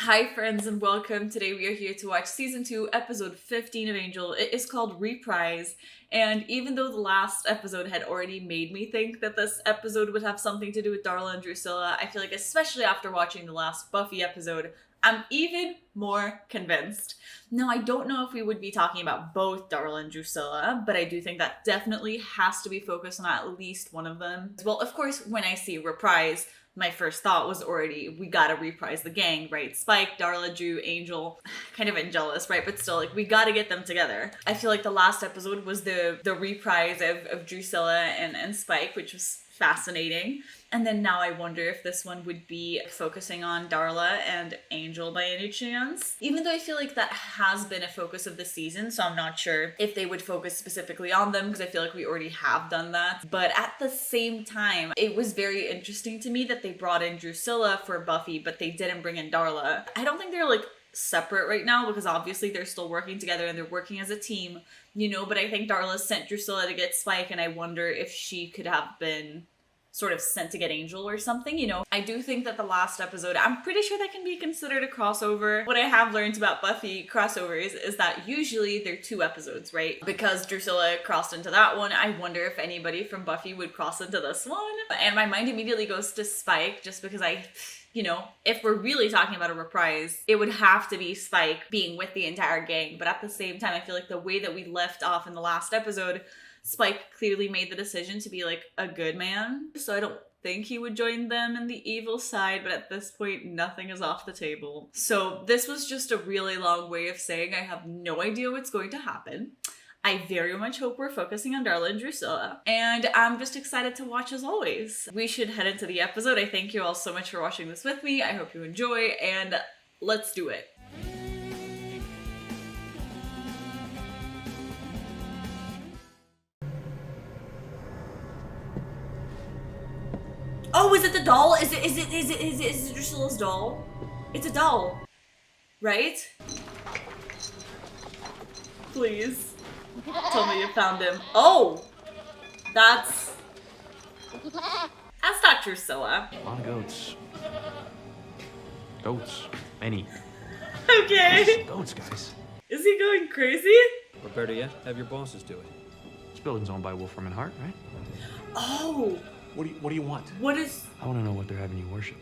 Hi friends and welcome. Today we are here to watch season 2 episode 15 of Angel. It is called Reprise, and even though the last episode had already made me think that this episode would have something to do with Darla and Drusilla, I feel like especially after watching the last Buffy episode, I'm even more convinced. Now, I don't know if we would be talking about both Darla and Drusilla, but I do think that definitely has to be focused on at least one of them. Well, of course, when I see Reprise, my first thought was already, we gotta reprise the gang, right? Spike, Darla, Drew, Angel, kind of ANGELUS, right? But still, like, we gotta get them together. I feel like the last episode was the reprise of Drusilla and Spike, which was fascinating. And then now I wonder if this one would be focusing on Darla and Angel by any chance. Even though I feel like that has been a focus of the season, so I'm not sure if they would focus specifically on them because I feel like we already have done that. But at the same time, it was very interesting to me that they brought in Drusilla for Buffy, but they didn't bring in Darla. I don't think they're like separate right now because obviously they're still working together and they're working as a team, you know, but I think Darla sent Drusilla to get Spike and I wonder if she could have been sort of sent to get Angel or something, you know. I do think that the last episode, I'm pretty sure that can be considered a crossover. What I have learned about Buffy crossovers is that usually they're 2 episodes, right? Because Drusilla crossed into that one, I wonder if anybody from Buffy would cross into this one. And my mind immediately goes to Spike just because you know, if we're really talking about a reprise, it would have to be Spike being with the entire gang. But at the same time, I feel like the way that we left off in the last episode, Spike clearly made the decision to be like a good man. So I don't think he would join them in the evil side, but at this point, nothing is off the table. So this was just a really long way of saying I have no idea what's going to happen. I very much hope we're focusing on Darla and Drusilla, and I'm just excited to watch as always. We should head into the episode. I thank you all so much for watching this with me. I hope you enjoy, and let's do it. Oh, is it the doll? Is it Drusilla's doll? It's a doll, right? Please. Tell me you found him. Oh! That's not Drusilla. A lot of goats. Goats. Many. Okay. Goats, guys. Is he going crazy? Or better yet, have your bosses do it. This building's owned by Wolfram and Hart, right? Oh. What do you want? What is... I want to know what they're having you worship.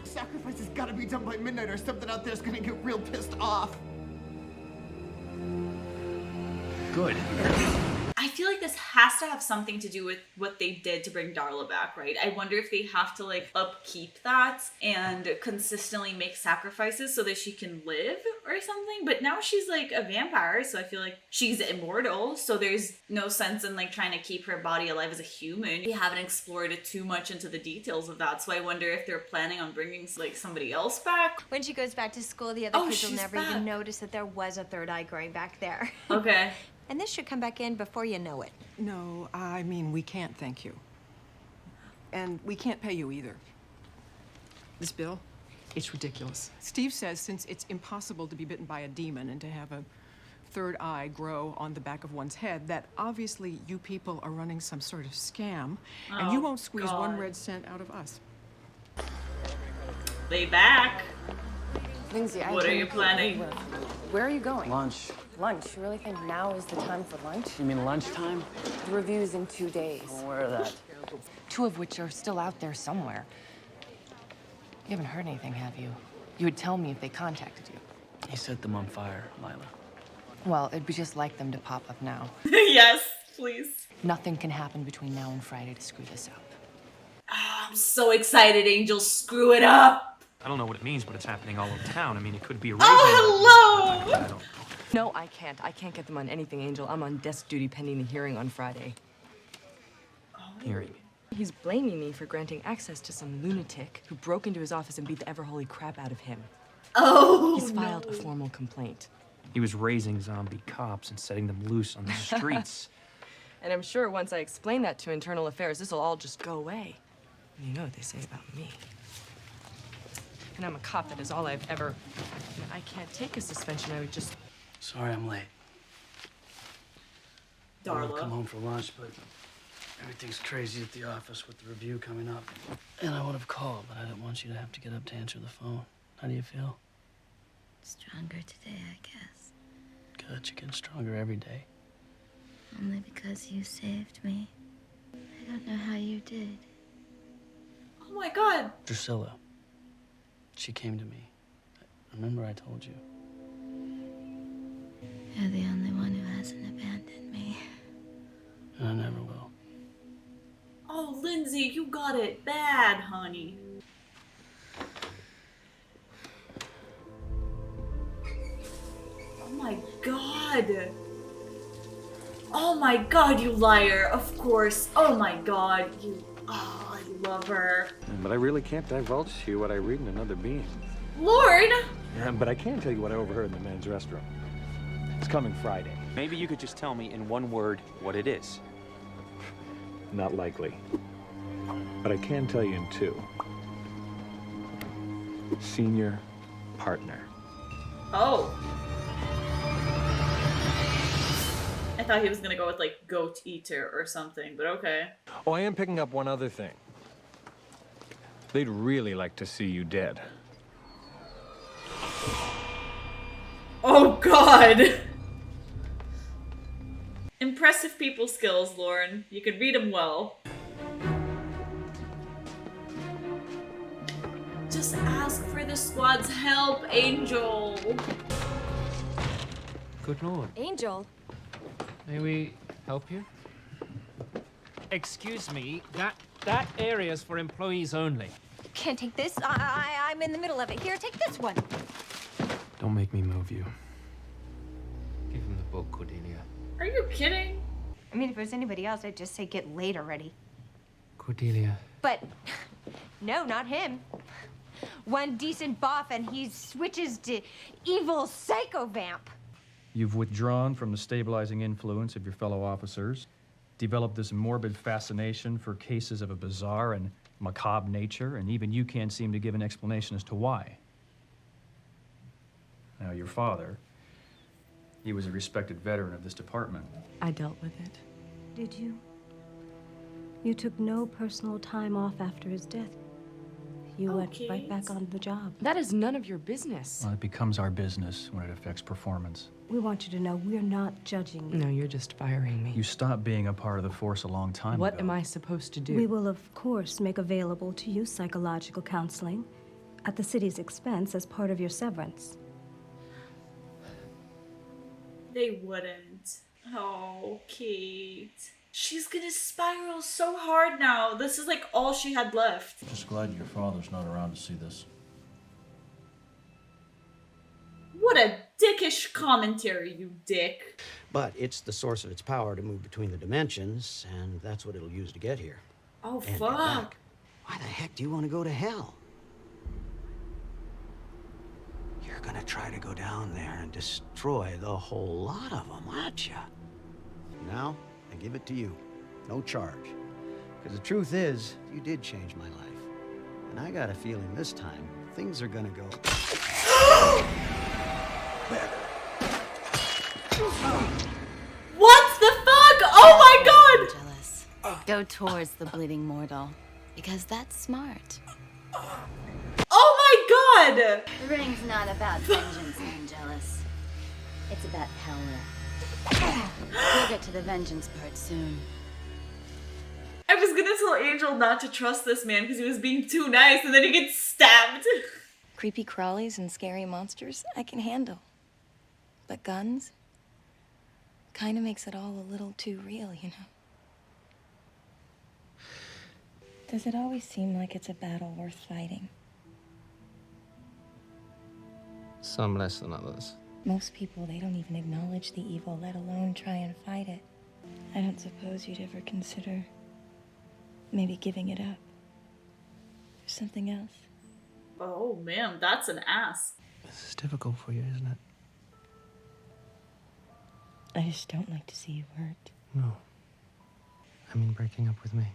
Sacrifice has got to be done by midnight or something out there's gonna get real pissed off. Good. I feel like this has to have something to do with what they did to bring Darla back, right? I wonder if they have to like upkeep that and consistently make sacrifices so that she can live or something. But now she's like a vampire, so I feel like she's immortal. So there's no sense in like trying to keep her body alive as a human. We haven't explored it too much into the details of that. So I wonder if they're planning on bringing like somebody else back. When she goes back to school, the other kids will she's never back. even notice that there was a third eye growing back there. Okay. And this should come back in before you know it. No, I mean, we can't thank you. And we can't pay you either. This bill, it's ridiculous. Steve says since it's impossible to be bitten by a demon and to have a third eye grow on the back of one's head, that obviously you people are running some sort of scam, and you won't squeeze God. 1 red cent out of us. Lay back. Lindsay, What are you planning? Where are you going? Lunch. Lunch? You really think now is the time for lunch? You mean lunchtime? The review's in 2 days. I'm aware of that. 2 of which are still out there somewhere. You haven't heard anything, have you? You would tell me if they contacted you. He set them on fire, Lila. Well, it'd be just like them to pop up now. Yes, please. Nothing can happen between now and Friday to screw this up. Oh, I'm so excited, Angel. Screw it up. I don't know what it means, but it's happening all over town. I mean, it could be a Oh, hello! I don't... No, I can't. I can't get them on anything, Angel. I'm on desk duty pending the hearing on Friday. Hearing. He's blaming me for granting access to some lunatic who broke into his office and beat the ever-holy crap out of him. Oh, He's filed a formal complaint. He was raising zombie cops and setting them loose on the streets. And I'm sure once I explain that to Internal Affairs, this'll all just go away. You know what they say about me. And I'm a cop, that is all I've ever... I can't take a suspension, I would just... Sorry I'm late. I wanted to come Darla. home for lunch, but everything's crazy at the office with the review coming up. And I would have called, but I didn't want you to have to get up to answer the phone. How do you feel? Stronger today, I guess. Good, you're getting stronger every day. Only because you saved me. I don't know how you did. Oh my god. Drusilla. She came to me. Remember I told you? You're the only one who hasn't abandoned me. And I never will. Oh, Lindsay, you got it bad, honey. Oh my god. Oh my god, you liar. Of course. Oh my god, you... Oh, I love her. But I really can't divulge to you what I read in another being. Lorne! Yeah, but I can tell you what I overheard in the men's restroom. It's coming Friday. Maybe you could just tell me in one word what it is. Not likely. But I can tell you in two. Senior partner. Oh. I thought he was gonna go with like goat eater or something, but okay. Oh, I am picking up one other thing. They'd really like to see you dead. Oh god! Impressive people skills, Lorne. You can read them well. Just ask for the squad's help, Angel. Good Lord. Angel. May we help you? Excuse me, that area's for employees only. You can't take this. I'm in the middle of it. Here, take this one. Don't make me move you. Give him the book, Cordelia. Are you kidding? I mean, if it was anybody else, I'd just say get laid already. Cordelia. But no, not him. One decent boff and he switches to evil psycho vamp. You've withdrawn from the stabilizing influence of your fellow officers, developed this morbid fascination for cases of a bizarre and macabre nature, and even you can't seem to give an explanation as to why. Now, your father, he was a respected veteran of this department. I dealt with it. Did you? You took no personal time off after his death. You went right back on the job. That is none of your business. Well, it becomes our business when it affects performance. We want you to know we're not judging you. No, you're just firing me. You stopped being a part of the force a long time What ago. am I supposed to do? We will, of course, make available to you psychological counseling at the city's expense as part of your severance. They wouldn't. Oh, Kate. She's gonna spiral so hard now. This is like all she had left. Just glad your father's not around to see this. What a dickish commentary, you dick. But it's the source of its power to move between the dimensions, and that's what it'll use to get here. Oh, And get fuck. back. Why the heck do you want to go to hell? You're gonna try to go down there and destroy the whole lot of them, aren't you? Now, I give it to you. No charge. Because the truth is, you did change my life. And I got a feeling this time, things are gonna go better. What the fuck? Oh my god! Angelus. Go towards the bleeding mortal. Because that's smart. Oh my god! The ring's not about vengeance, Angelus. It's about power. We'll get to the vengeance part soon. I was gonna tell Angel not to trust this man because he was being too nice and then he gets stabbed. Creepy crawlies and scary monsters, I can handle. But guns? Kinda makes it all a little too real, you know? Does it always seem like it's a battle worth fighting? Some less than others. Most people, they don't even acknowledge the evil, let alone try and fight it. I don't suppose you'd ever consider maybe giving it up. Or something else. Oh man, that's an ass. This is difficult for you, isn't it? I just don't like to see you hurt. No. I mean breaking up with me.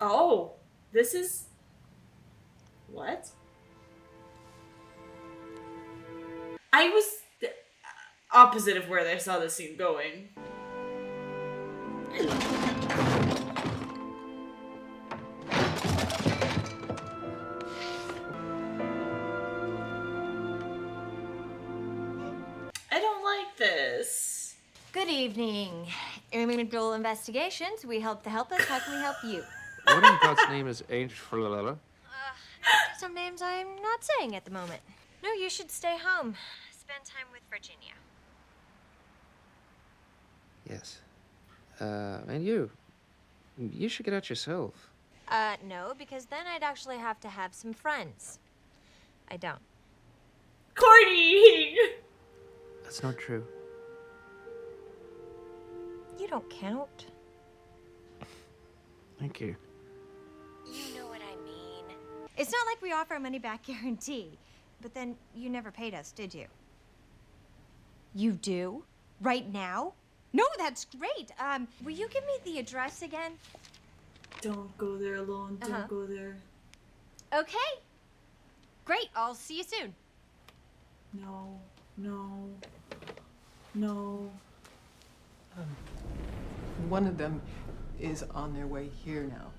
Oh, this is... What? I was the opposite of where I saw this scene going. this? Good evening. Angel Investigations. We help the helpless. How can we help you? What in God's name is Angel? Some names I'm not saying at the moment. No, you should stay home. Spend time with Virginia. Yes. And you should get out yourself. No, because then I'd actually have to have some friends. I don't. Corny! That's not true. You don't count. Thank you. You know what I mean. It's not like we offer a money-back guarantee. But then you never paid us, did you? You do? Right now? No, that's great. Will you give me the address again? Don't go there alone. Don't go there. Okay. Great. I'll see you soon. No. No. No. One of them is on their way here now.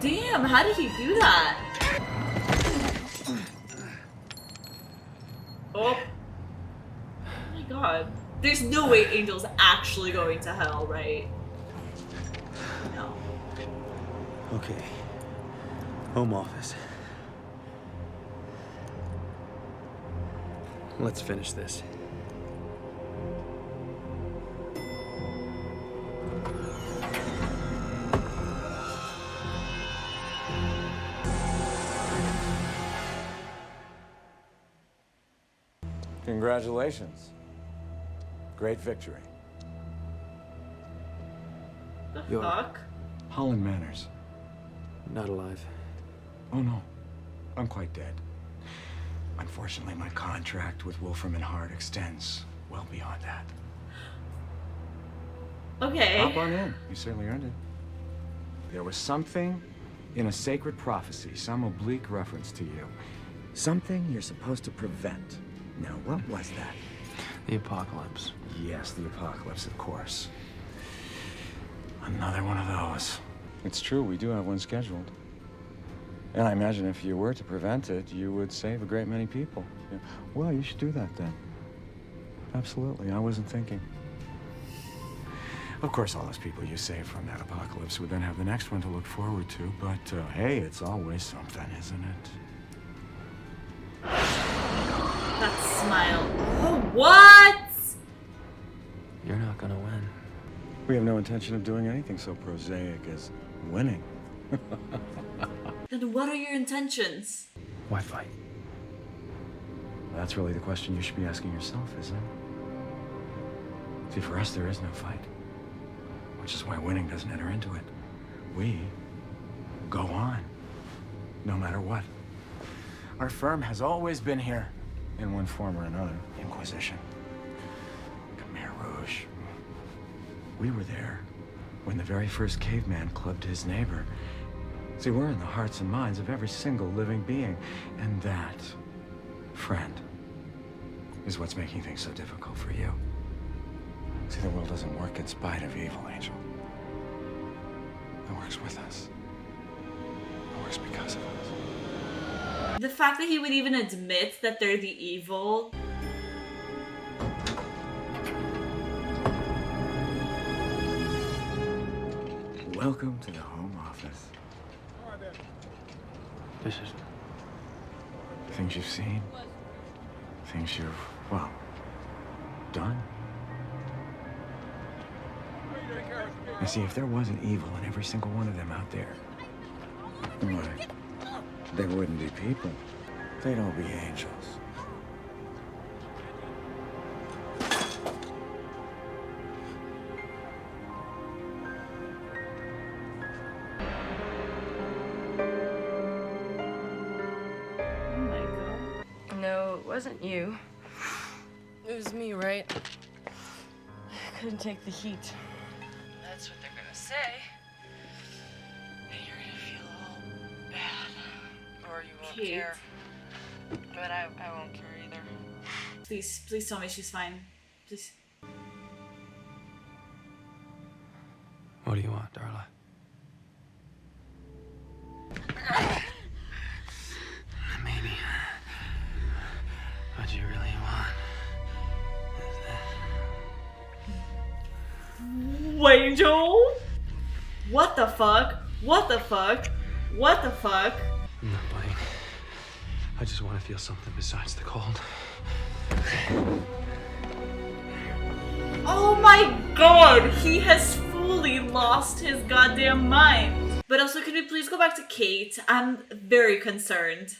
Damn, how did he do that? Oh. Oh my god. There's no way Angel's actually going to hell, right? No. Okay. Home office. Let's finish this. Congratulations. Great victory. The You're- fuck? Holland Manners. Not alive. Oh no, I'm quite dead. Unfortunately, my contract with Wolfram and Hart extends well beyond that. Okay. Hop on in. You certainly earned it. There was something in a sacred prophecy, some oblique reference to you. Something you're supposed to prevent. Now, what was that? The apocalypse. Yes, the apocalypse, of course. Another one of those. It's true, we do have one scheduled. And I imagine if you were to prevent it, you would save a great many people. Yeah. Well, you should do that then. Absolutely, I wasn't thinking. Of course, all those people you save from that apocalypse would then have the next one to look forward to, but hey, it's always something, isn't it? That smile. Oh, what? You're not gonna win. We have no intention of doing anything so prosaic as winning. Then what are your intentions? Why fight? That's really the question you should be asking yourself, isn't it? See, for us, there is no fight. Which is why winning doesn't enter into it. We go on, no matter what. Our firm has always been here, in one form or another. Inquisition, Khmer Rouge. We were there when the very first caveman clubbed his neighbor. See, we're in the hearts and minds of every single living being. And that, friend, is what's making things so difficult for you. See, the world doesn't work in spite of evil, Angel. It works with us. It works because of us. The fact that he would even admit that they're the evil. Welcome to the home office. This is... Things you've seen. Things you've, well, done. You see, if there wasn't evil in every single one of them out there, why, they wouldn't be people. They'd all be angels. Oh my god. No, it wasn't you. It was me, right? I couldn't take the heat. That's what they're gonna say. And here sure you won't Kate. care. But I won't care either. Please tell me she's fine. Please. What do you want, Darla? Maybe. What you really want is this. Angel? What the fuck? What the fuck? What the fuck? I'm not biting. I just want to feel something besides the cold. Oh my god! He has fully lost his goddamn mind. But also, can we please go back to Kate? I'm very concerned.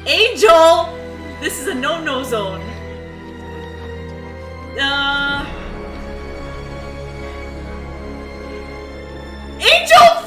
Angel! This is a no-no zone. Angel!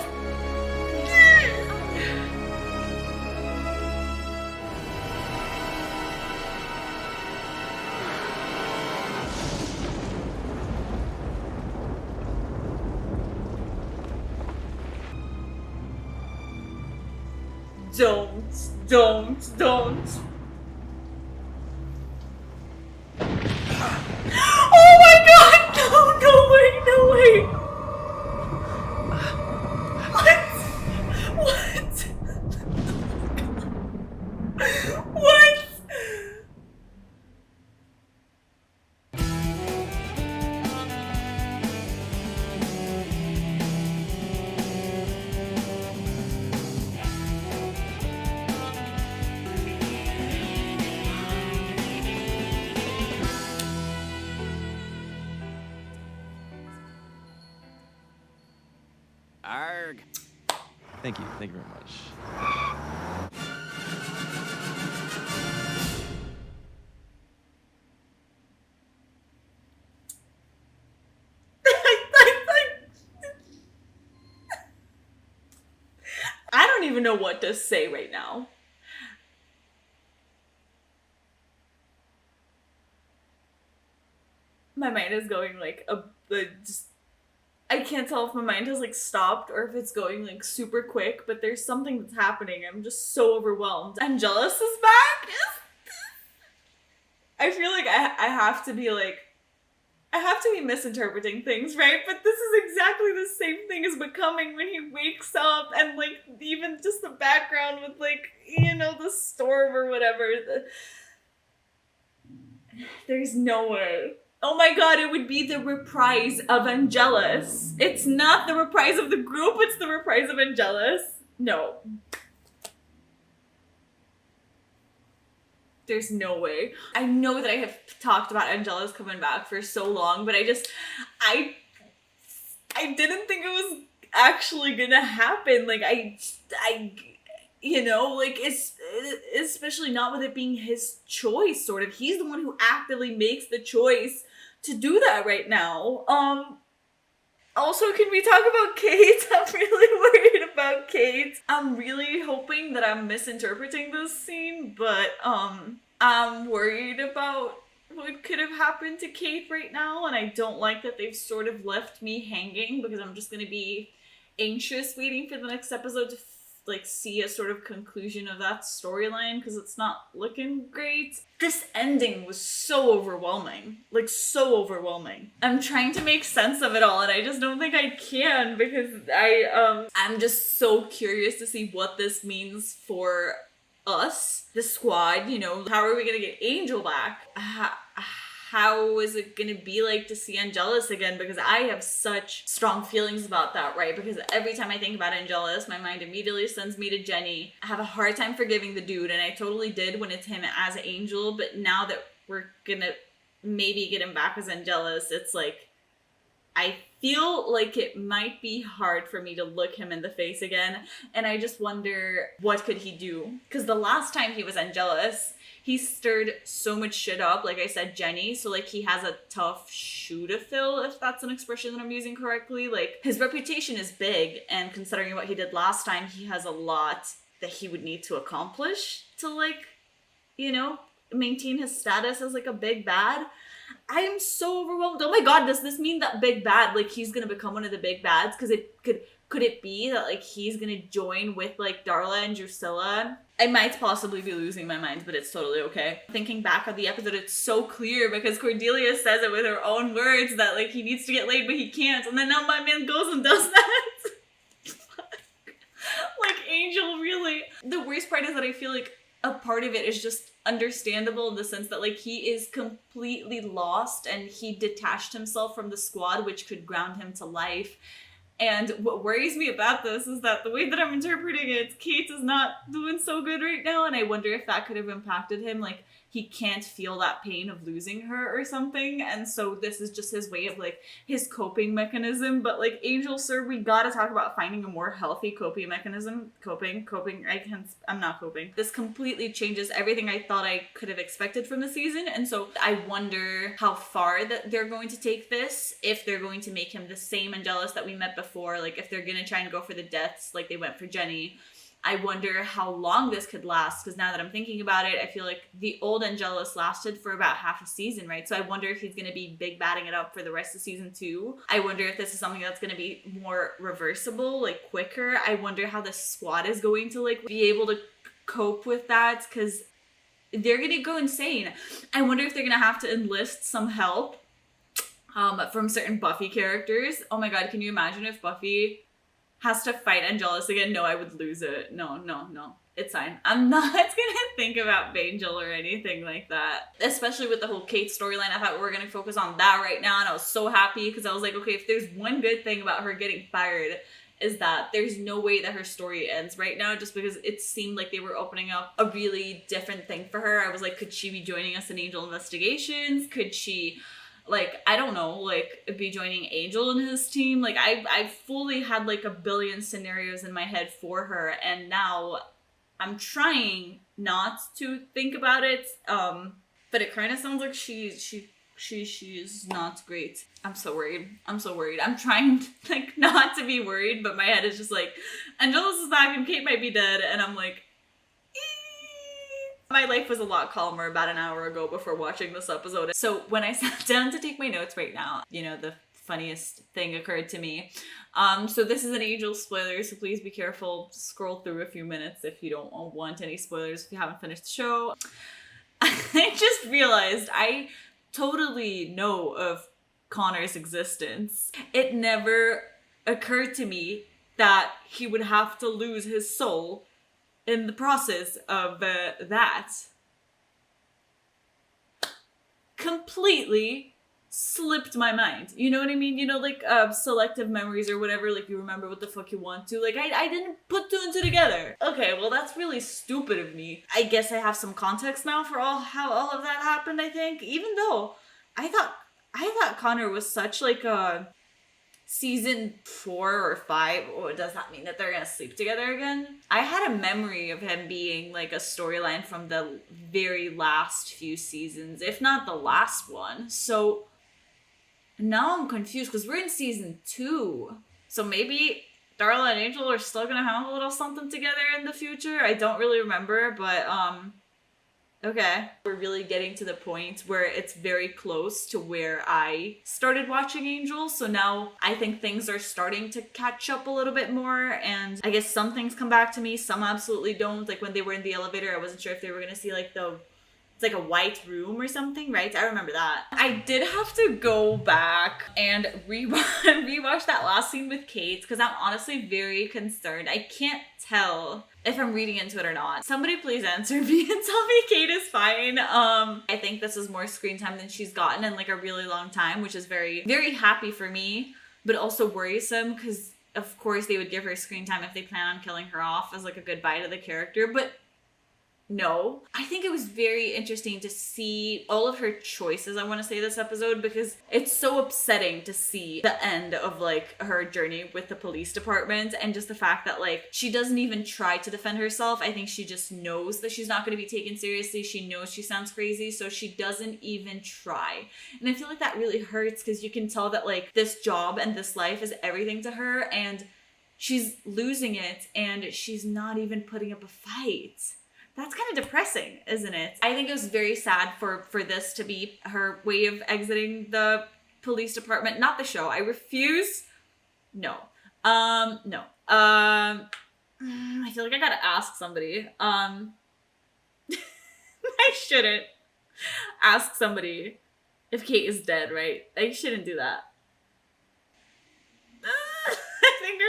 Don't. Oh my god! No way! What? Arg. Thank you very much. I don't even know what to say right now. My mind is going like I can't tell if my mind has like stopped or if it's going like super quick, but there's something that's happening. I'm just so overwhelmed. Angelus is back? I feel like I have to be misinterpreting things, right? But this is exactly the same thing as Becoming when he wakes up and like even just the background with like, you know, the storm or whatever. There's no way. Oh my god, it would be the reprise of Angelus. It's not the reprise of the group, it's the reprise of Angelus. No. There's no way. I know that I have talked about Angelus coming back for so long, but I didn't think it was actually gonna happen. Like, you know, like, it's especially not with it being his choice, sort of. He's the one who actively makes the choice to do that right now. Also, can we talk about Kate? I'm really worried about Kate. I'm really hoping that I'm misinterpreting this scene, but I'm worried about what could have happened to Kate right now, and I don't like that they've sort of left me hanging because I'm just gonna be anxious waiting for the next episode to like see a sort of conclusion of that storyline because it's not looking great. This ending was so overwhelming. Like, so overwhelming. I'm trying to make sense of it all and I just don't think I can because I'm just so curious to see what this means for us, the squad, you know. How are we gonna get Angel back? How is it gonna be like to see Angelus again? Because I have such strong feelings about that, right? Because every time I think about Angelus, my mind immediately sends me to Jenny. I have a hard time forgiving the dude, and I totally did when it's him as Angel, but now that we're gonna maybe get him back as Angelus, it's like, I feel like it might be hard for me to look him in the face again, and I just wonder, what could he do? Because the last time he was Angelus, he stirred so much shit up, like I said, Jenny, so like he has a tough shoe to fill, if that's an expression that I'm using correctly. Like, his reputation is big, and considering what he did last time, he has a lot that he would need to accomplish to, like, you know, maintain his status as like a big bad. I am so overwhelmed. Oh my god, does this mean that big bad, like, he's gonna become one of the big bads? Because it could Could it be that like he's gonna join with like Darla and Drusilla? I might possibly be losing my mind, but it's totally okay. Thinking back on the episode, it's so clear because Cordelia says it with her own words that like he needs to get laid but he can't, and then now my man goes and does that. Like Angel, really. The worst part is that I feel like a part of it is just understandable in the sense that like he is completely lost and he detached himself from the squad, which could ground him to life. And what worries me about this is that the way that I'm interpreting it, Kate is not doing so good right now, and I wonder if that could have impacted him. Like, he can't feel that pain of losing her or something, and so this is just his way of, like, his coping mechanism. But, like, Angel, sir, we gotta talk about finding a more healthy coping mechanism. I'm not coping. This completely changes everything I thought I could have expected from the season, and so I wonder how far that they're going to take this, if they're going to make him the same Angelus that we met before, like, if they're gonna try and go for the deaths like they went for Jenny. I wonder how long this could last, because now that I'm thinking about it, I feel like the old Angelus lasted for about half a season, right? So I wonder if he's going to be big batting it up for the rest of season 2. I wonder if this is something that's going to be more reversible, like quicker. I wonder how the squad is going to like be able to cope with that, because they're going to go insane. I wonder if they're going to have to enlist some help from certain Buffy characters. Oh my god, can you imagine if Buffy has to fight Angelus again? No, I would lose it. No. It's fine. I'm not gonna think about Angel or anything like that. Especially with the whole Kate storyline. I thought we were gonna focus on that right now, and I was so happy because I was like, okay, if there's one good thing about her getting fired, is that there's no way that her story ends right now, just because it seemed like they were opening up a really different thing for her. I was like, could she be joining us in Angel Investigations? Could she, like, I don't know, like, be joining Angel and his team? Like, I fully had, like, a billion scenarios in my head for her, and now I'm trying not to think about it, but it kind of sounds like she's not great. I'm so worried. I'm trying, like, not to be worried, but my head is just like, Angelus is back and Kate might be dead, and I'm like, my life was a lot calmer about an hour ago before watching this episode. So when I sat down to take my notes right now, you know, the funniest thing occurred to me. So this is an Angel spoiler, so please be careful. Scroll through a few minutes if you don't want any spoilers if you haven't finished the show. I just realized I totally know of Connor's existence. It never occurred to me that he would have to lose his soul in the process of that. Completely slipped my mind. You know what I mean? You know, like selective memories or whatever, like you remember what the fuck you want to. Like I didn't put 2 and 2 together. Okay, well that's really stupid of me. I guess I have some context now for how all of that happened, I think. Even though I thought Connor was such like a season 4 or 5, or does that mean that they're gonna sleep together again? I had a memory of him being like a storyline from the very last few seasons, if not the last one. So now I'm confused because we're in season 2. So maybe Darla and Angel are still gonna have a little something together in the future. I don't really remember, but okay. We're really getting to the point where it's very close to where I started watching Angel, so now I think things are starting to catch up a little bit more, and I guess some things come back to me, some absolutely don't. Like when they were in the elevator, I wasn't sure if they were gonna see like it's like a white room or something, right? I remember that. I did have to go back and rewatch that last scene with Kate, because I'm honestly very concerned. I can't tell if I'm reading into it or not. Somebody please answer me and tell me Kate is fine. I think this is more screen time than she's gotten in like a really long time, which is very, very happy for me, but also worrisome, because of course they would give her screen time if they plan on killing her off as like a goodbye to the character, but no. I think it was very interesting to see all of her choices, I want to say, this episode, because it's so upsetting to see the end of like her journey with the police department, and just the fact that like she doesn't even try to defend herself. I think she just knows that she's not going to be taken seriously. She knows she sounds crazy, so she doesn't even try. And I feel like that really hurts, because you can tell that like this job and this life is everything to her, and she's losing it, and she's not even putting up a fight. That's kind of depressing, isn't it? I think it was very sad for this to be her way of exiting the police department, not the show. I refuse No. I feel like I gotta ask somebody. I shouldn't ask somebody if Kate is dead, right? I shouldn't do that. I think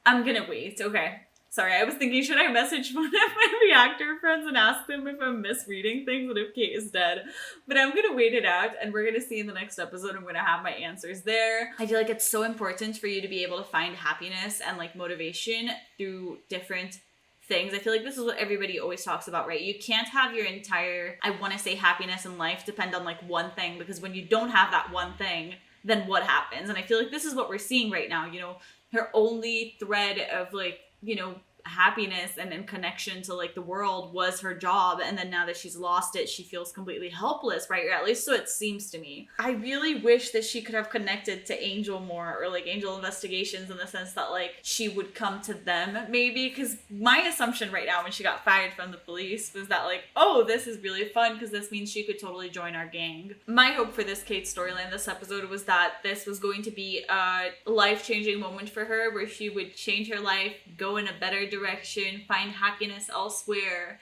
I'm gonna wait. Okay. Sorry, I was thinking, should I message one of my reactor friends and ask them if I'm misreading things and if Kate is dead? But I'm gonna wait it out, and we're gonna see in the next episode. I'm gonna have my answers there. I feel like it's so important for you to be able to find happiness and like motivation through different things. I feel like this is what everybody always talks about, right? You can't have your entire, I want to say, happiness in life depend on like one thing, because when you don't have that one thing, then what happens? And I feel like this is what we're seeing right now. You know, her only thread of like, you know, happiness and connection to like the world was her job, and then now that she's lost it, she feels completely helpless, right? Or at least so it seems to me. I really wish that she could have connected to Angel more, or like Angel Investigations, in the sense that like she would come to them maybe, because my assumption right now when she got fired from the police was that like, oh, this is really fun because this means she could totally join our gang. My hope for this Kate storyline this episode was that this was going to be a life-changing moment for her, where she would change her life, go in a better direction, find happiness elsewhere,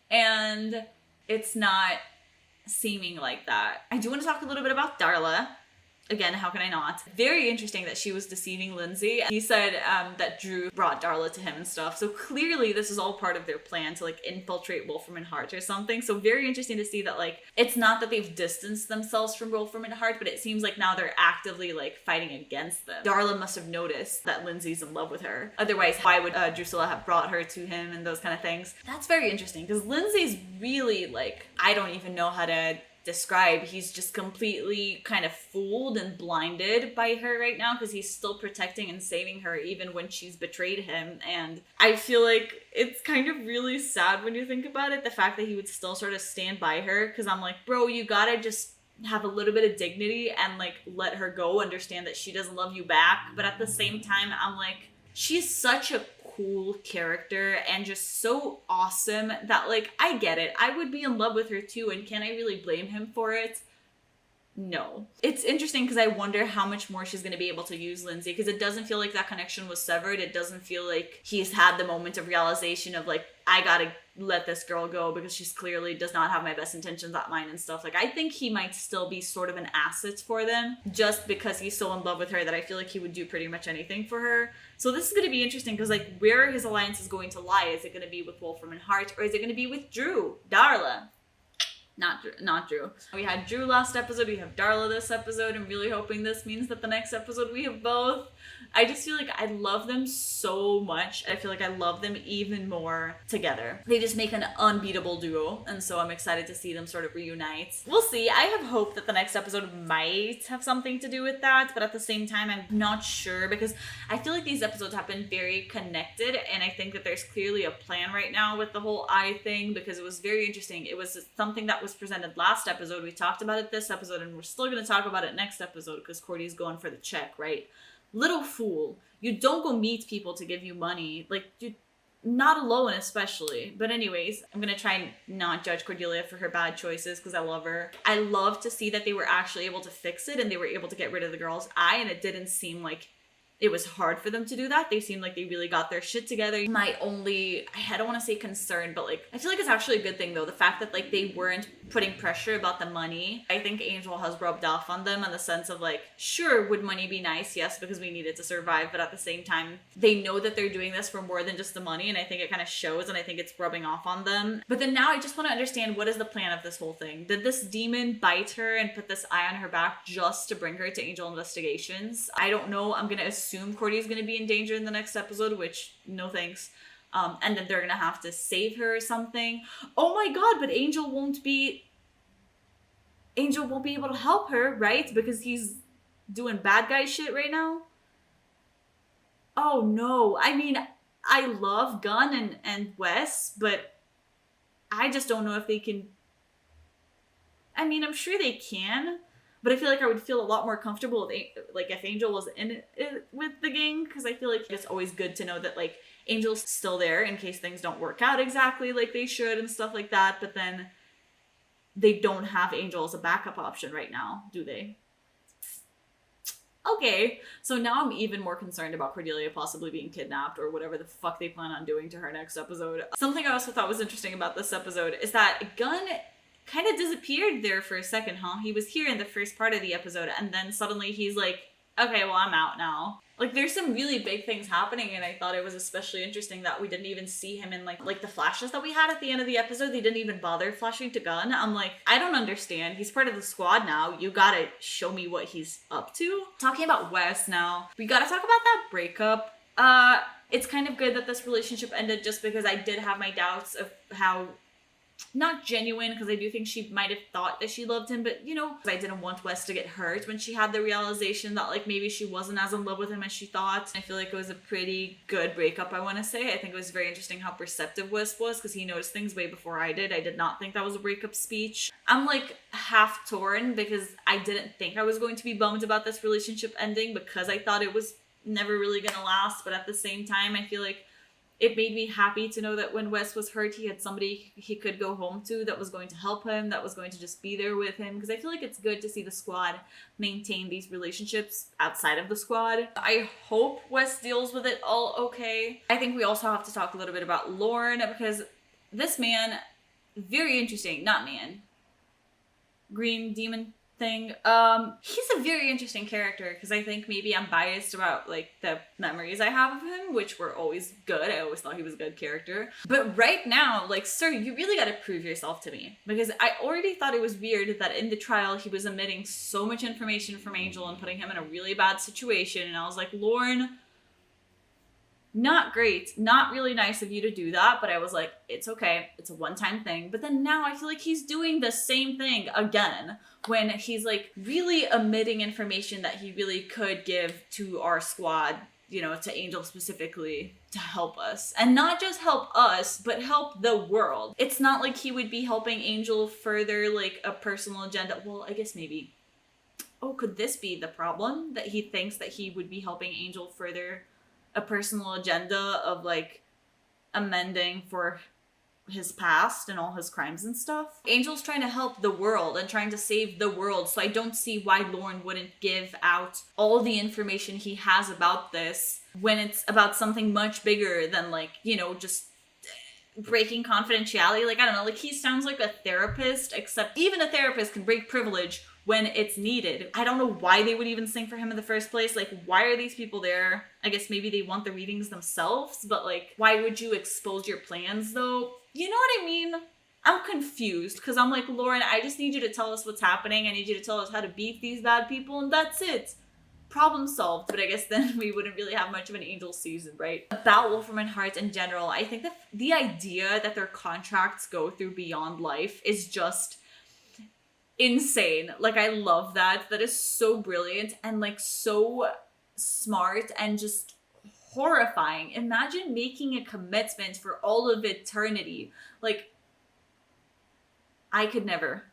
and it's not seeming like that. I do want to talk a little bit about Darla. Again, how can I not? Very interesting that she was deceiving Lindsay. He said that Drew brought Darla to him and stuff. So clearly this is all part of their plan to like infiltrate Wolfram and Hart or something. So very interesting to see that like, it's not that they've distanced themselves from Wolfram and Hart, but it seems like now they're actively like fighting against them. Darla must have noticed that Lindsay's in love with her. Otherwise, why would Drusilla have brought her to him and those kind of things? That's very interesting, because Lindsay's really like, I don't even know how to describe. He's just completely kind of fooled and blinded by her right now, because he's still protecting and saving her even when she's betrayed him. And I feel like it's kind of really sad when you think about it, the fact that he would still sort of stand by her, because I'm like, bro, you gotta just have a little bit of dignity and like let her go, understand that she doesn't love you back. But at the same time, I'm like, she's such a cool character and just so awesome that like, I get it. I would be in love with her too, and can I really blame him for it? No. It's interesting because I wonder how much more she's going to be able to use Lindsay, because it doesn't feel like that connection was severed. It doesn't feel like he's had the moment of realization of like, I gotta let this girl go because she's clearly does not have my best intentions at mind and stuff. Like, I think he might still be sort of an asset for them, just because he's so in love with her that I feel like he would do pretty much anything for her. So this is going to be interesting, because like, where his alliance is going to lie. Is it going to be with Wolfram and Hart, or is it going to be with Drew? Darla. Not Drew. We had Drew last episode, we have Darla this episode. I'm really hoping this means that the next episode we have both. I just feel like I love them so much. I feel like I love them even more together. They just make an unbeatable duo, and so I'm excited to see them sort of reunite. We'll see. I have hope that the next episode might have something to do with that, but at the same time, I'm not sure, because I feel like these episodes have been very connected, and I think that there's clearly a plan right now with the whole eye thing, because it was very interesting. It was something that was presented last episode. We talked about it this episode, and we're still going to talk about it next episode, because Cordy's going for the check, right? Little fool. You don't go meet people to give you money. Like, you not alone, especially. But anyways, I'm gonna try and not judge Cordelia for her bad choices, because I love her. I love to see that they were actually able to fix it, and they were able to get rid of the girl's eye, and it didn't seem like it was hard for them to do that. They seemed like they really got their shit together. My only, I don't want to say concern, but like, I feel like it's actually a good thing though. The fact that like, they weren't putting pressure about the money. I think Angel has rubbed off on them in the sense of like, sure, would money be nice? Yes, because we need it to survive. But at the same time, they know that they're doing this for more than just the money. And I think it kind of shows, and I think it's rubbing off on them. But then now I just want to understand, what is the plan of this whole thing? Did this demon bite her and put this eye on her back just to bring her to Angel Investigations? I don't know. I'm going to assume Cordy's going to be in danger in the next episode, which no thanks. And then they're going to have to save her or something. Oh my god, but Angel won't be able to help her, right? Because he's doing bad guy shit right now. Oh no. I mean, I love Gunn and Wes, but I just don't know if they can. I mean, I'm sure they can, but I feel like I would feel a lot more comfortable with, like, if Angel was in it with the gang, because I feel like it's always good to know that, like, Angel's still there in case things don't work out exactly like they should and stuff like that, but then they don't have Angel as a backup option right now, do they? Okay, so now I'm even more concerned about Cordelia possibly being kidnapped or whatever the fuck they plan on doing to her next episode. Something I also thought was interesting about this episode is that Gunn kind of disappeared there for a second, huh? He was here in the first part of the episode, and then suddenly he's like, okay, well, I'm out now. Like, there's some really big things happening, and I thought it was especially interesting that we didn't even see him in, like the flashes that we had at the end of the episode. They didn't even bother flashing to Gunn. I'm like, I don't understand. He's part of the squad now. You gotta show me what he's up to. Talking about Wes now, we gotta talk about that breakup. It's kind of good that this relationship ended just because I did have my doubts of how... not genuine, because I do think she might have thought that she loved him, but, you know, I didn't want Wes to get hurt when she had the realization that, like, maybe she wasn't as in love with him as she thought. I feel like it was a pretty good breakup, I want to say. I think it was very interesting how perceptive Wes was, because he noticed things way before I did. I did not think that was a breakup speech. I'm, like, half torn, because I didn't think I was going to be bummed about this relationship ending, because I thought it was never really gonna last, but at the same time, I feel like it made me happy to know that when Wes was hurt, he had somebody he could go home to that was going to help him, that was going to just be there with him. Because I feel like it's good to see the squad maintain these relationships outside of the squad. I hope Wes deals with it all okay. I think we also have to talk a little bit about Lorne, because this man, very interesting, not man, green demon thing. He's a very interesting character, because I think maybe I'm biased about, like, the memories I have of him, which were always good. I always thought he was a good character. But right now, like, sir, you really gotta prove yourself to me, because I already thought it was weird that in the trial he was omitting so much information from Angel and putting him in a really bad situation, and I was like, Lorne, not great, not really nice of you to do that, but I was like, it's okay, it's a one-time thing. But then now I feel like he's doing the same thing again, when he's, like, really omitting information that he really could give to our squad, you know, to Angel specifically, to help us. And not just help us, but help the world. It's not like he would be helping Angel further, like, a personal agenda. Well, I guess maybe. Oh, could this be the problem? That he thinks that he would be helping Angel further a personal agenda of, like, amending for his past and all his crimes and stuff. Angel's trying to help the world and trying to save the world, so I don't see why Lorne wouldn't give out all the information he has about this when it's about something much bigger than, like, you know, just breaking confidentiality. Like, I don't know, like, he sounds like a therapist, except even a therapist can break privilege when it's needed. I don't know why they would even sing for him in the first place. Like, why are these people there? I guess maybe they want the readings themselves, but, like, why would you expose your plans, though? You know what I mean? I'm confused, because I'm like, Lorne, I just need you to tell us what's happening. I need you to tell us how to beat these bad people, and that's it. Problem solved. But I guess then we wouldn't really have much of an Angel season, right? About Wolfram and Hart in general, I think that the idea that their contracts go through Beyond Life is just insane. Like, I love that. That is so brilliant and, like, so smart and just horrifying. Imagine making a commitment for all of eternity. Like, I could never.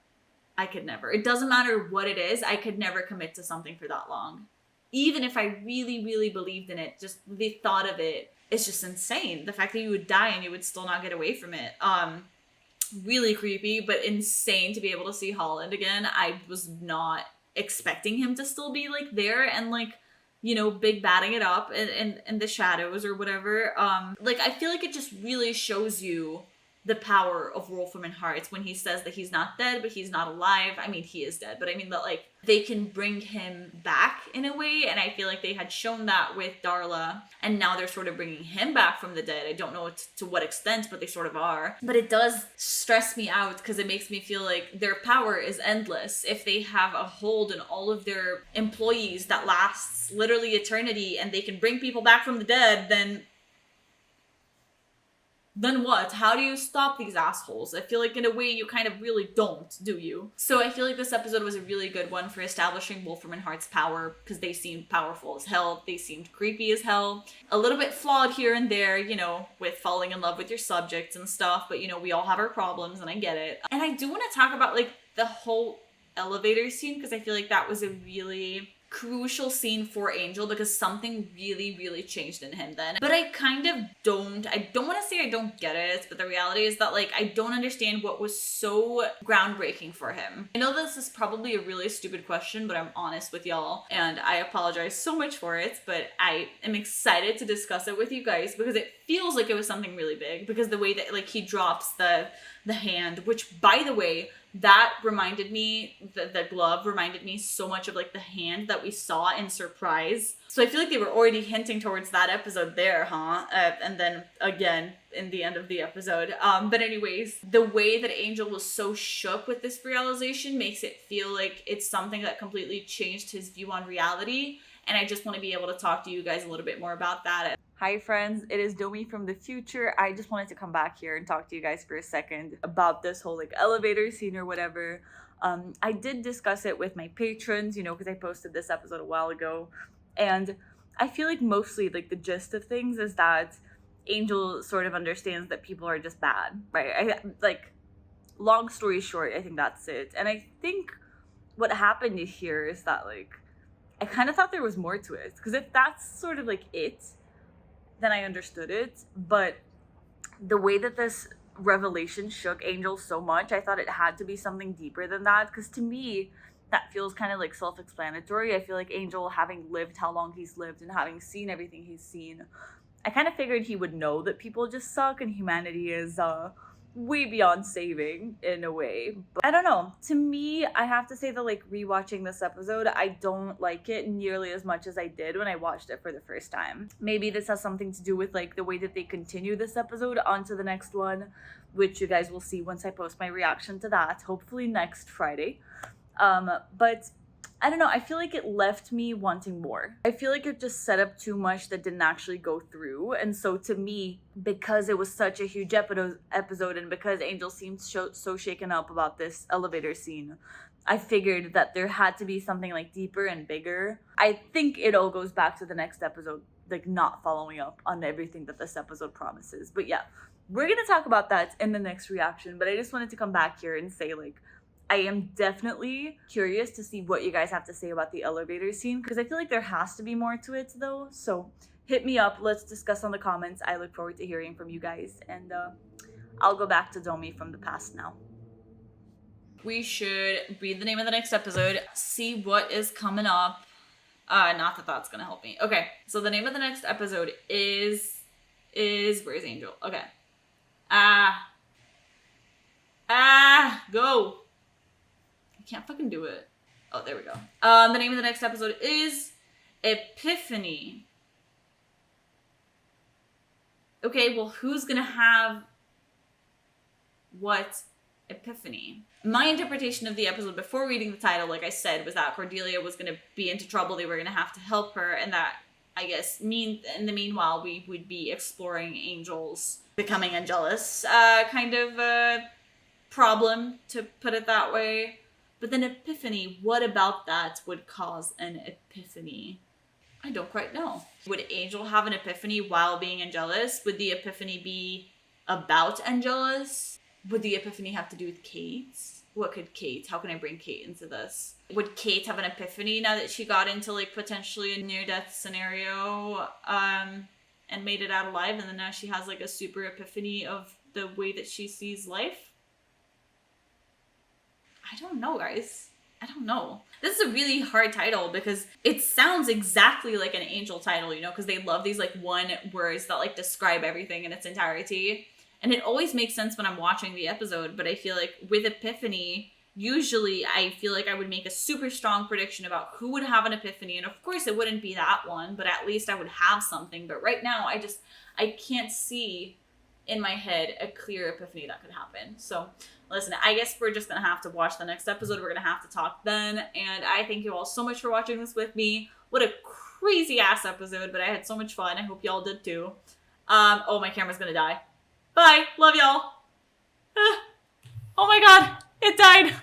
It doesn't matter what it is, I could never commit to something for that long. Even if I really, really believed in it, just the thought of it is just insane. The fact that you would die and you would still not get away from it. Really creepy, but insane to be able to see Holland again. I was not expecting him to still be, like, there and, like, you know, big batting it up in the shadows or whatever. Like, I feel like it just really shows you the power of Wolfram and Hart when he says that he's not dead, but he's not alive. I mean, he is dead, but I mean that, like, they can bring him back in a way, and I feel like they had shown that with Darla, and now they're sort of bringing him back from the dead. I don't know to what extent, but they sort of are. But it does stress me out, because it makes me feel like their power is endless. If they have a hold on all of their employees that lasts literally eternity, and they can bring people back from the dead, then what? How do you stop these assholes? I feel like in a way you kind of really don't, do you? So I feel like this episode was a really good one for establishing Wolfram and Hart's power, because they seemed powerful as hell. They seemed creepy as hell. A little bit flawed here and there, you know, with falling in love with your subjects and stuff, but, you know, we all have our problems, and I get it. And I do want to talk about, like, the whole elevator scene, because I feel like that was a really crucial scene for Angel because something really, really changed in him then. But I kind of don't want to say I don't get it, but the reality is that like I don't understand what was so groundbreaking for him. I know this is probably a really stupid question, but I'm honest with y'all and I apologize so much for it, but I am excited to discuss it with you guys because it feels like it was something really big, because the way that like he drops the hand, which by the way, that reminded me, the glove reminded me so much of like the hand that we saw in Surprise. So I feel like they were already hinting towards that episode there, huh? And then again in the end of the episode. But anyways, the way that Angel was so shook with this realization makes it feel like it's something that completely changed his view on reality. And I just want to be able to talk to you guys a little bit more about that. Hi friends, it is Domi from the future. I just wanted to come back here and talk to you guys for a second about this whole like elevator scene or whatever. I did discuss it with my patrons, you know, because I posted this episode a while ago. And I feel like mostly like the gist of things is that Angel sort of understands that people are just bad, right? Like, long story short, I think that's it. And I think what happened here is that like, I kind of thought there was more to it. Because if that's sort of like it, then I understood it. But the way that this revelation shook Angel so much, I thought it had to be something deeper than that. Because to me, that feels kind of like self-explanatory. I feel like Angel, having lived how long he's lived and having seen everything he's seen, I kind of figured he would know that people just suck and humanity is way beyond saving in a way. But I don't know. To me, I have to say that like rewatching this episode, I don't like it nearly as much as I did when I watched it for the first time. Maybe this has something to do with like the way that they continue this episode onto the next one, which you guys will see once I post my reaction to that, hopefully next Friday. But I don't know, I feel like it left me wanting more. I feel like it just set up too much that didn't actually go through. And so to me, because it was such a huge episode and because Angel seemed so shaken up about this elevator scene, I figured that there had to be something like deeper and bigger. I think it all goes back to the next episode, like not following up on everything that this episode promises. But yeah, we're gonna talk about that in the next reaction. But I just wanted to come back here and say like, I am definitely curious to see what you guys have to say about the elevator scene because I feel like there has to be more to it though. So hit me up. Let's discuss on the comments. I look forward to hearing from you guys. And I'll go back to Domi from the past now. We should read the name of the next episode, see what is coming up. Not that that's going to help me. Okay, so the name of the next episode is where's Angel? Okay. Go. Can't fucking do it. Oh, there we go. The name of the next episode is Epiphany. Okay, well, who's gonna have what epiphany? My interpretation of the episode before reading the title, like I said, was that Cordelia was gonna be into trouble. They were gonna have to help her, and that, I guess, in the meanwhile, we would be exploring Angel's becoming Angelus kind of problem, to put it that way. But then epiphany, what about that would cause an epiphany? I don't quite know. Would Angel have an epiphany while being Angelus? Would the epiphany be about Angelus? Would the epiphany have to do with Kate? What could Kate? How can I bring Kate into this? Would Kate have an epiphany now that she got into like potentially a near-death scenario and made it out alive, and then now she has like a super epiphany of the way that she sees life? I don't know, guys. I don't know. This is a really hard title because it sounds exactly like an Angel title, you know, because they love these like one words that like describe everything in its entirety. And it always makes sense when I'm watching the episode, but I feel like with Epiphany, usually I feel like I would make a super strong prediction about who would have an epiphany. And of course it wouldn't be that one, but at least I would have something. But right now I can't see in my head a clear epiphany that could happen. So listen, I guess we're just going to have to watch the next episode. We're going to have to talk then. And I thank you all so much for watching this with me. What a crazy ass episode, but I had so much fun. I hope y'all did too. Oh, my camera's going to die. Bye. Love y'all. Oh my God. It died.